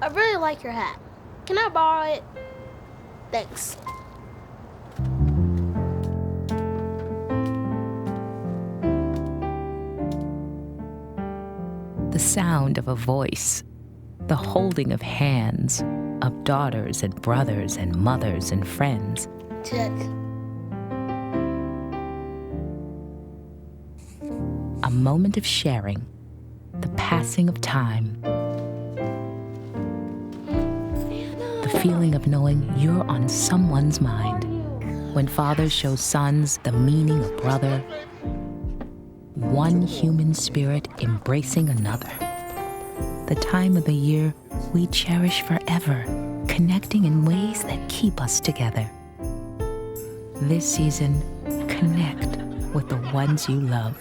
I really like your hat. Can I borrow it? Thanks. The sound of a voice, the holding of hands, of daughters and brothers and mothers and friends. Check. A moment of sharing, the passing of time. The feeling of knowing you're on someone's mind. When fathers show sons the meaning of brother, one human spirit embracing another. The time of the year we cherish forever, connecting in ways that keep us together. This season, connect with the ones you love.